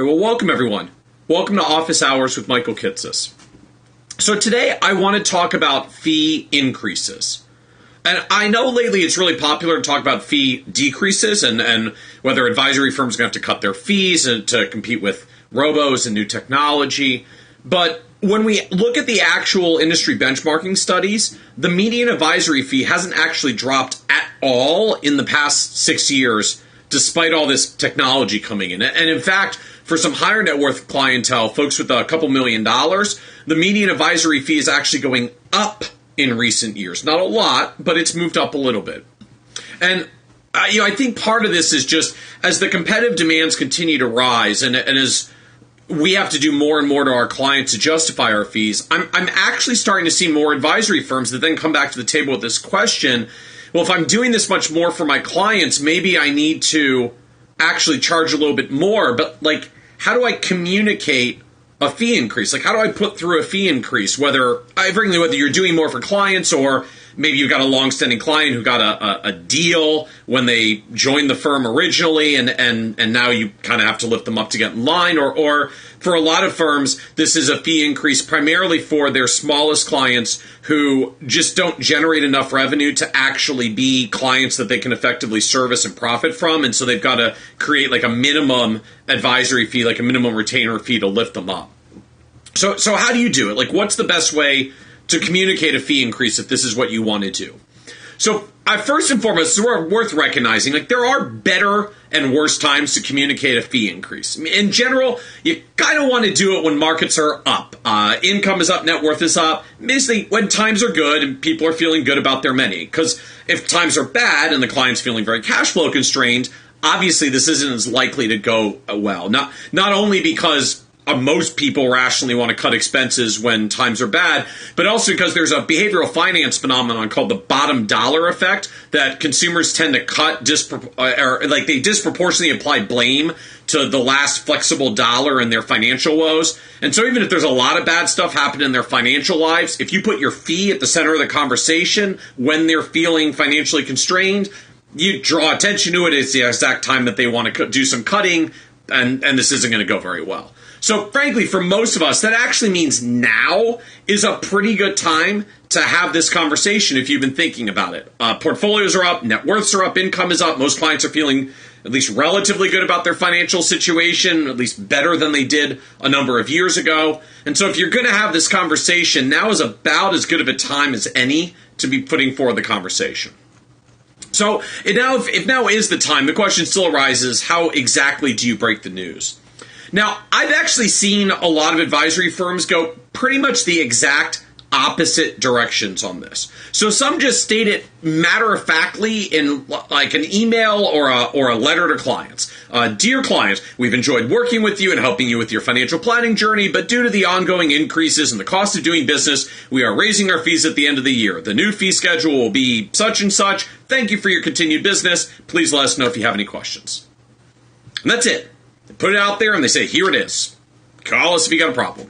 All right, well, welcome everyone. Welcome to Office Hours with Michael Kitces. So today I want to talk about fee increases. And I know lately it's really popular to talk about fee decreases and whether advisory firms are going to have to cut their fees and to compete with robos and new technology. But when we look at the actual industry benchmarking studies, the median advisory fee hasn't actually dropped at all in the past 6 years, despite all this technology coming in. And in fact, for some higher net worth clientele, folks with a couple $1 million, the median advisory fee is actually going up in recent years. Not a lot, but it's moved up a little bit. And I think part of this is just as the competitive demands continue to rise and as we have to do more and more to our clients to justify our fees, I'm actually starting to see more advisory firms that then come back to the table with this question, well, if I'm doing this much more for my clients, maybe I need to actually charge a little bit more, but how do I communicate a fee increase? How do I put through a fee increase, whether you're doing more for clients or maybe you've got a long-standing client who got a deal when they joined the firm originally and now you kind of have to lift them up to get in line, or for a lot of firms, this is a fee increase primarily for their smallest clients who just don't generate enough revenue to actually be clients that they can effectively service and profit from, and so they've got to create a minimum advisory fee, a minimum retainer fee to lift them up. So how do you do it? What's the best way to communicate a fee increase if this is what you want to do? So first and foremost, it's worth recognizing there are better and worse times to communicate a fee increase. In general, you kind of want to do it when markets are up. Income is up, net worth is up. Basically, when times are good and people are feeling good about their money. Because if times are bad and the client's feeling very cash flow constrained, obviously this isn't as likely to go well. Not only because most people rationally want to cut expenses when times are bad, but also because there's a behavioral finance phenomenon called the bottom dollar effect that consumers tend to cut they disproportionately apply blame to the last flexible dollar in their financial woes. And so even if there's a lot of bad stuff happening in their financial lives, if you put your fee at the center of the conversation when they're feeling financially constrained, you draw attention to it. It's the exact time that they want to do some cutting, and this isn't going to go very well. So frankly, for most of us, that actually means now is a pretty good time to have this conversation if you've been thinking about it. Portfolios are up, net worths are up, income is up. Most clients are feeling at least relatively good about their financial situation, at least better than they did a number of years ago. And so if you're going to have this conversation, now is about as good of a time as any to be putting forward the conversation. So if now is the time, the question still arises, how exactly do you break the news? Now, I've actually seen a lot of advisory firms go pretty much the exact opposite directions on this. So some just state it matter-of-factly in an email or a letter to clients. Dear clients, we've enjoyed working with you and helping you with your financial planning journey, but due to the ongoing increases in the cost of doing business, we are raising our fees at the end of the year. The new fee schedule will be such and such. Thank you for your continued business. Please let us know if you have any questions. And that's it. They put it out there and they say, here it is. Call us if you got a problem.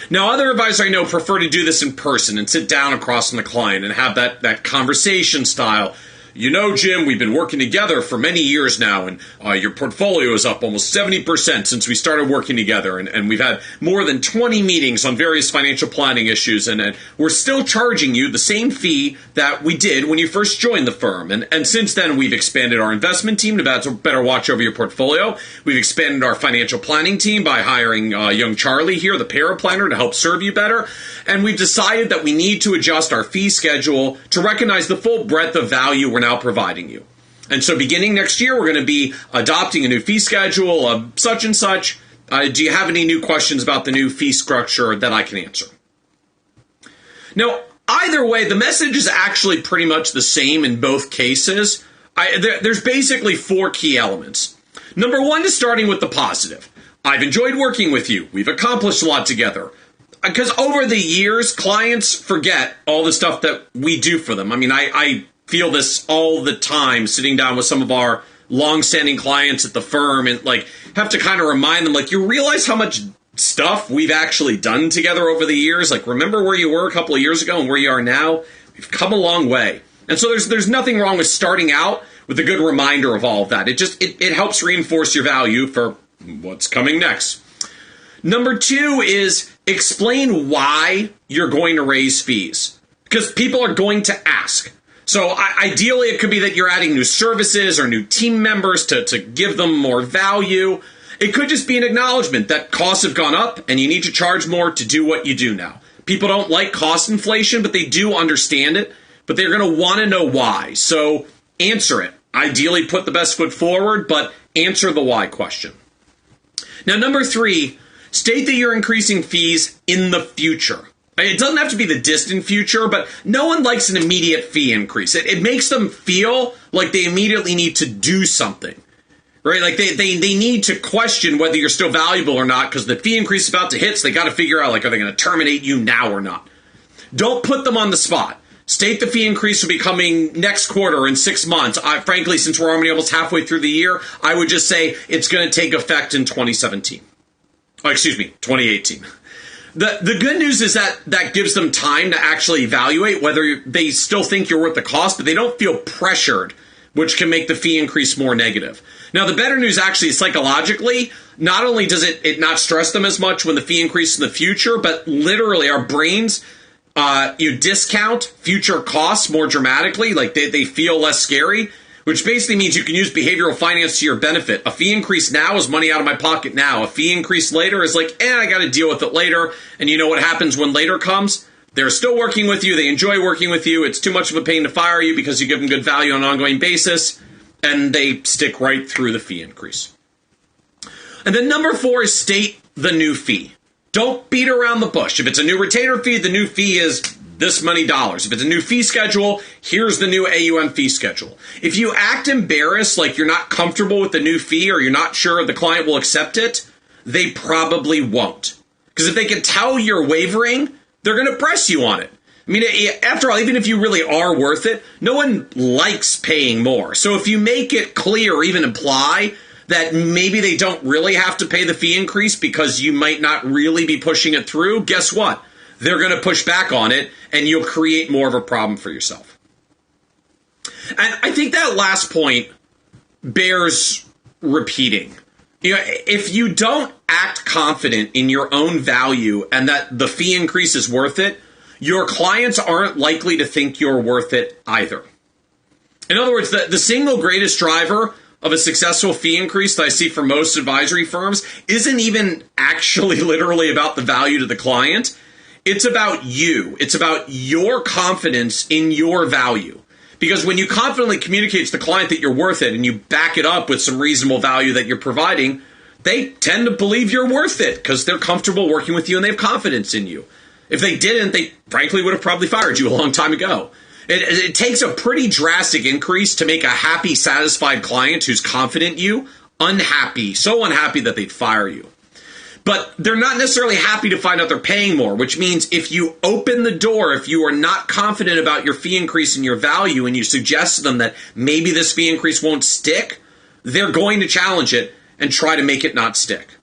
Now, other advisors I know prefer to do this in person and sit down across from the client and have that conversation style. You know, Jim, we've been working together for many years now, and your portfolio is up almost 70% since we started working together, and we've had more than 20 meetings on various financial planning issues, and we're still charging you the same fee that we did when you first joined the firm. And since then, we've expanded our investment team to better watch over your portfolio. We've expanded our financial planning team by hiring young Charlie here, the paraplanner, to help serve you better. And we've decided that we need to adjust our fee schedule to recognize the full breadth of value we're now providing you. And so beginning next year, we're going to be adopting a new fee schedule of such and such. Do you have any new questions about the new fee structure that I can answer? Now, either way, the message is actually pretty much the same in both cases. There's basically 4 key elements. Number 1 is starting with the positive. I've enjoyed working with you. We've accomplished a lot together. Because over the years, clients forget all the stuff that we do for them. I mean, I feel this all the time sitting down with some of our long-standing clients at the firm and have to kind of remind them, you realize how much stuff we've actually done together over the years? Remember where you were a couple of years ago and where you are now? We've come a long way. And so there's nothing wrong with starting out with a good reminder of all of that. It helps reinforce your value for What's coming next? Number 2 is explain why you're going to raise fees, because people are going to ask. So ideally, it could be that you're adding new services or new team members to give them more value. It could just be an acknowledgement that costs have gone up and you need to charge more to do what you do now. People don't like cost inflation, but they do understand it, but they're going to want to know why. So answer it. Ideally, put the best foot forward, but answer the why question. Now, number 3, state that you're increasing fees in the future. It doesn't have to be the distant future, but no one likes an immediate fee increase. It makes them feel like they immediately need to do something, right? Like they need to question whether you're still valuable or not because the fee increase is about to hit, so they got to figure out, like, are they going to terminate you now or not? Don't put them on the spot. State the fee increase will be coming next quarter in 6 months. Frankly, since we're already almost halfway through the year, I would just say it's going to take effect in 2018. The good news is that gives them time to actually evaluate whether they still think you're worth the cost, but they don't feel pressured, which can make the fee increase more negative. Now, the better news actually is psychologically, not only does it not stress them as much when the fee increases in the future, but literally our brains, you discount future costs more dramatically, like they feel less scary, which basically means you can use behavioral finance to your benefit. A fee increase now is money out of my pocket now. A fee increase later is like, I got to deal with it later. And you know what happens when later comes? They're still working with you. They enjoy working with you. It's too much of a pain to fire you because you give them good value on an ongoing basis. And they stick right through the fee increase. And then number 4 is state the new fee. Don't beat around the bush. If it's a new retainer fee, the new fee is this many dollars. If it's a new fee schedule, here's the new AUM fee schedule. If you act embarrassed, like you're not comfortable with the new fee or you're not sure the client will accept it, they probably won't. Because if they can tell you're wavering, they're going to press you on it. I mean, after all, even if you really are worth it, no one likes paying more. So if you make it clear or even imply that maybe they don't really have to pay the fee increase because you might not really be pushing it through, guess what? They're going to push back on it, and you'll create more of a problem for yourself. And I think that last point bears repeating. You know, if you don't act confident in your own value and that the fee increase is worth it, your clients aren't likely to think you're worth it either. In other words, the single greatest driver of a successful fee increase that I see for most advisory firms isn't even actually literally about the value to the client. It's about you. It's about your confidence in your value. Because when you confidently communicate to the client that you're worth it and you back it up with some reasonable value that you're providing, they tend to believe you're worth it because they're comfortable working with you and they have confidence in you. If they didn't, they frankly would have probably fired you a long time ago. It takes a pretty drastic increase to make a happy, satisfied client who's confident in you unhappy, so unhappy that they'd fire you. But they're not necessarily happy to find out they're paying more, which means if you open the door, if you are not confident about your fee increase and your value, and you suggest to them that maybe this fee increase won't stick, they're going to challenge it and try to make it not stick.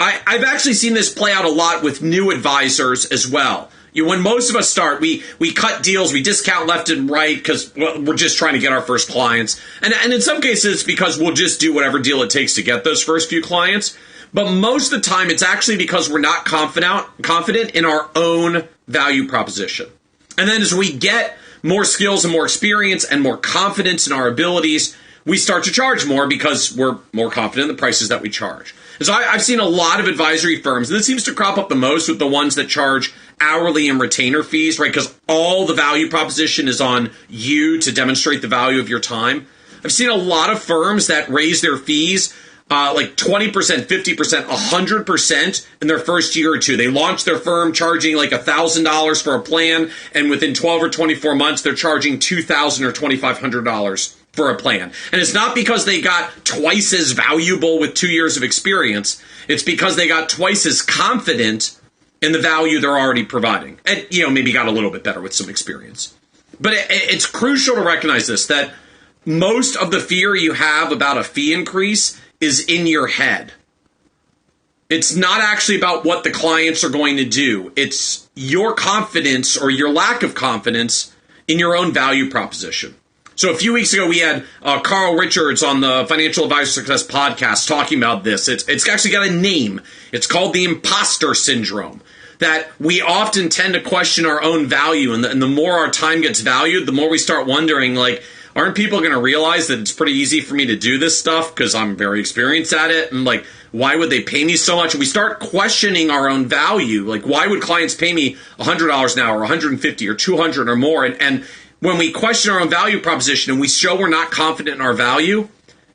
I've actually seen this play out a lot with new advisors as well. When most of us start, we cut deals, we discount left and right because we're just trying to get our first clients. And in some cases, it's because we'll just do whatever deal it takes to get those first few clients. But most of the time, it's actually because we're not confident in our own value proposition. And then as we get more skills and more experience and more confidence in our abilities, we start to charge more because we're more confident in the prices that we charge. And so I've seen a lot of advisory firms, and this seems to crop up the most with the ones that charge hourly and retainer fees, right? Because all the value proposition is on you to demonstrate the value of your time. I've seen a lot of firms that raise their fees like 20%, 50%, 100% in their first year or two. They launch their firm charging like $1,000 for a plan, and within 12 or 24 months, they're charging $2,000 or $2,500 for a plan. And it's not because they got twice as valuable with 2 years of experience. It's because they got twice as confident in the value they're already providing. And, maybe got a little bit better with some experience. But it's crucial to recognize this, that most of the fear you have about a fee increase is in your head. It's not actually about what the clients are going to do. It's your confidence or your lack of confidence in your own value proposition. So a few weeks ago, we had Carl Richards on the Financial Advisor Success podcast talking about this. It's actually got a name. It's called the imposter syndrome. That we often tend to question our own value, and the more our time gets valued, the more we start wondering, like, aren't people going to realize that it's pretty easy for me to do this stuff because I'm very experienced at it? And, like, why would they pay me so much? And we start questioning our own value. Like, why would clients pay me $100 an hour, $150 or $200 or more? And when we question our own value proposition and we show we're not confident in our value,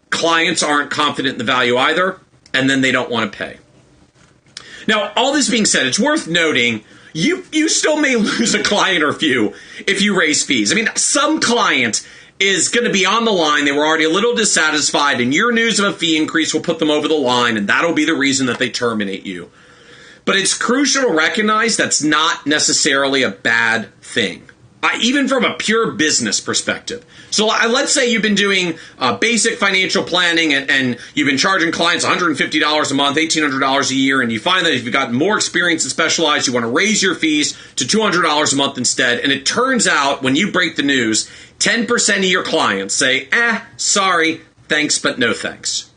clients aren't confident in the value either, and then they don't want to pay. Now, all this being said, it's worth noting you still may lose a client or few if you raise fees. I mean, some client is going to be on the line. They were already a little dissatisfied, and your news of a fee increase will put them over the line, and that'll be the reason that they terminate you. But it's crucial to recognize that's not necessarily a bad thing, even from a pure business perspective. So let's say you've been doing basic financial planning and you've been charging clients $150 a month, $1,800 a year, and you find that if you've got more experience and specialized, you want to raise your fees to $200 a month instead. And it turns out when you break the news, 10% of your clients say, sorry, thanks, but no thanks.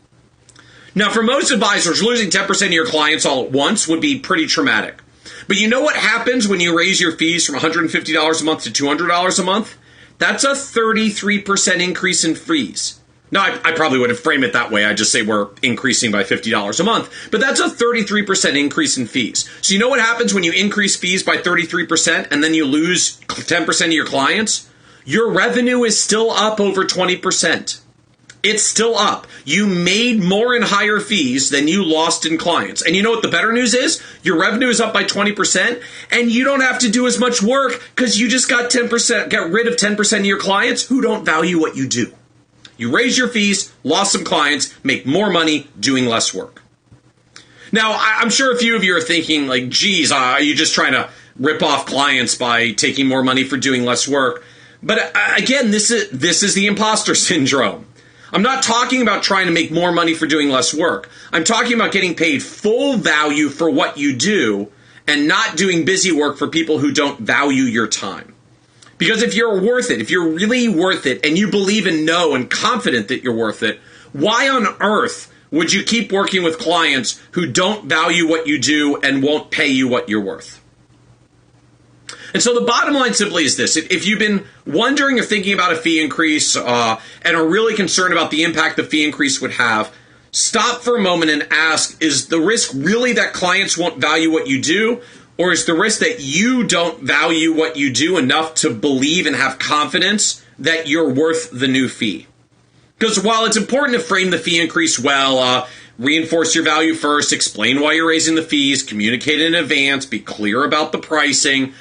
Now, for most advisors, losing 10% of your clients all at once would be pretty traumatic. But you know what happens when you raise your fees from $150 a month to $200 a month? That's a 33% increase in fees. Now, I probably wouldn't frame it that way. I'd just say we're increasing by $50 a month. But that's a 33% increase in fees. So you know what happens when you increase fees by 33% and then you lose 10% of your clients? Your revenue is still up over 20%. It's still up. You made more in higher fees than you lost in clients. And you know what the better news is? Your revenue is up by 20%, and you don't have to do as much work because you just got rid of 10% of your clients who don't value what you do. You raise your fees, lost some clients, make more money doing less work. Now, I'm sure a few of you are thinking, like, geez, are you just trying to rip off clients by taking more money for doing less work? But again, this is the imposter syndrome. I'm not talking about trying to make more money for doing less work. I'm talking about getting paid full value for what you do and not doing busy work for people who don't value your time. Because if you're worth it, if you're really worth it, and you believe and know and confident that you're worth it, why on earth would you keep working with clients who don't value what you do and won't pay you what you're worth? And so the bottom line simply is this. If you've been wondering or thinking about a fee increase and are really concerned about the impact the fee increase would have, stop for a moment and ask, is the risk really that clients won't value what you do? Or is the risk that you don't value what you do enough to believe and have confidence that you're worth the new fee? Because while it's important to frame the fee increase well, reinforce your value first, explain why you're raising the fees, communicate in advance, be clear about the pricing,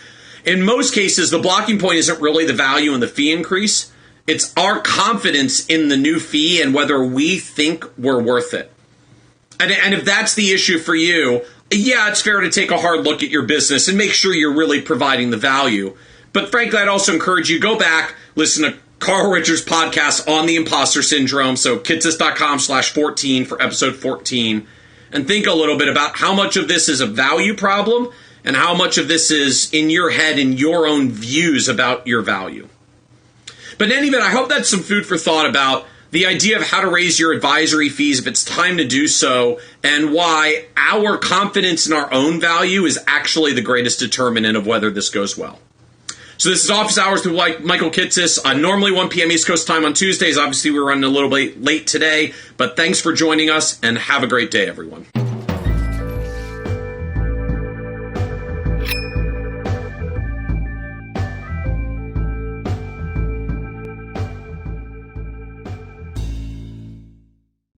in most cases, the blocking point isn't really the value in the fee increase. It's our confidence in the new fee and whether we think we're worth it. And if that's the issue for you, yeah, it's fair to take a hard look at your business and make sure you're really providing the value. But frankly, I'd also encourage you, go back, listen to Carl Richards' podcast on the imposter syndrome. So kitces.com/14 for episode 14. And think a little bit about how much of this is a value problem and how much of this is in your head and your own views about your value. But in any event, I hope that's some food for thought about the idea of how to raise your advisory fees if it's time to do so, and why our confidence in our own value is actually the greatest determinant of whether this goes well. So this is Office Hours with Michael Kitces. Normally 1 p.m. East Coast time on Tuesdays. Obviously, we're running a little bit late today, but thanks for joining us, and have a great day, everyone.